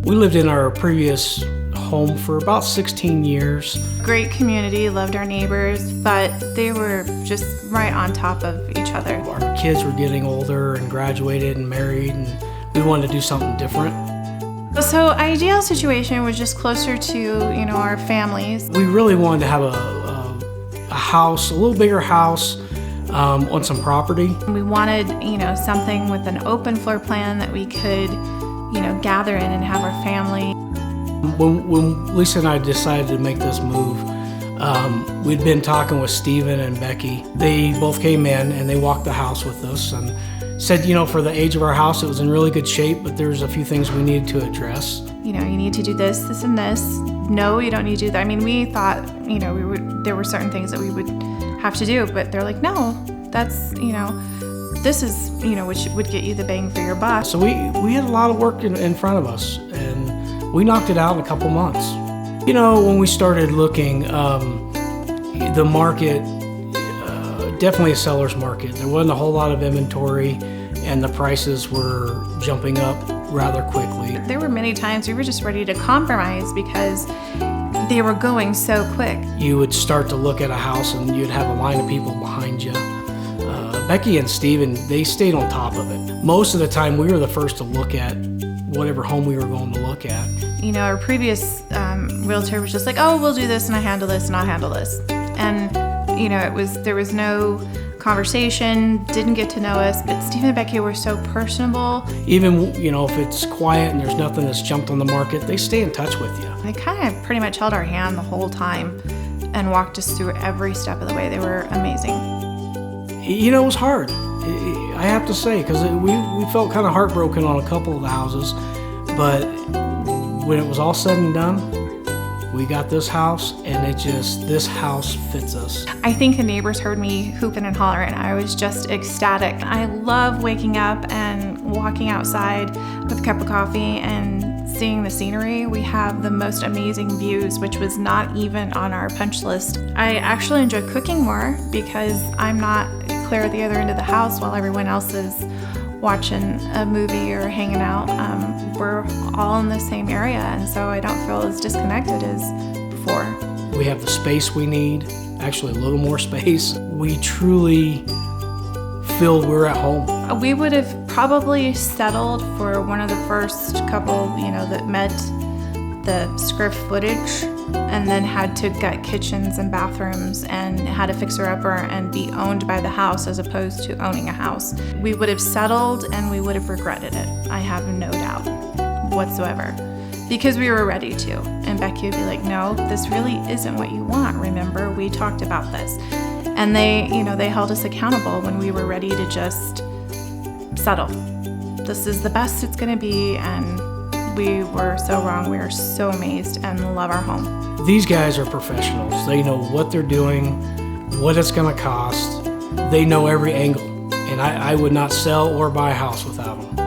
We lived in our previous home for about 16 years. Great community, loved our neighbors, but they were just right on top of each other. Our kids were getting older and graduated and married, and we wanted to do something different. So ideal situation was just closer to, our families. We really wanted to have a house, a little bigger house on some property. We wanted, something with an open floor plan that we could, gather in and have our family. When Lisa and I decided to make this move, we'd been talking with Stephen and Becky. They both came in and they walked the house with us and said, for the age of our house, it was in really good shape, but there's a few things we needed to address. You need to do this, this, and this. No, you don't need to do that. I mean, we thought, there were certain things that we would have to do, but they're like, no, that's, this is, which would get you the bang for your buck. So we had a lot of work in front of us, and we knocked it out in a couple months. When we started looking, the market, definitely a seller's market. There wasn't a whole lot of inventory, and the prices were jumping up rather quickly. There were many times we were just ready to compromise because they were going so quick. You would start to look at a house and you'd have a line of people behind you. Becky and Steven, they stayed on top of it. Most of the time we were the first to look at whatever home we were going to look at. Our previous realtor was just like, oh, we'll do this and I handle this and I'll handle this. And there was no conversation, didn't get to know us, but Steve and Becky were so personable. Even, if it's quiet and there's nothing that's jumped on the market, they stay in touch with you. They kind of pretty much held our hand the whole time and walked us through every step of the way. They were amazing. It was hard, I have to say, because we felt kind of heartbroken on a couple of the houses, but when it was all said and done, we got this house, and this house fits us. I think the neighbors heard me hooping and hollering, and I was just ecstatic. I love waking up and walking outside with a cup of coffee and seeing the scenery. We have the most amazing views, which was not even on our punch list. I actually enjoy cooking more because I'm not clear at the other end of the house while everyone else is watching a movie or hanging out. We're all in the same area, and so I don't feel as disconnected as before. We have the space we need, actually a little more space. We truly feel we're at home. We would have probably settled for one of the first couple, that met the square footage and then had to gut kitchens and bathrooms and had a fixer-upper and be owned by the house as opposed to owning a house. We would have settled and we would have regretted it. I have no doubt whatsoever. Because we were ready to. And Becky would be like, no, this really isn't what you want. Remember, we talked about this. And they held us accountable when we were ready to just settle. This is the best it's gonna be, and we were so wrong. We are so amazed and love our home. These guys are professionals. They know what they're doing, what it's gonna cost. They know every angle. And I would not sell or buy a house without them.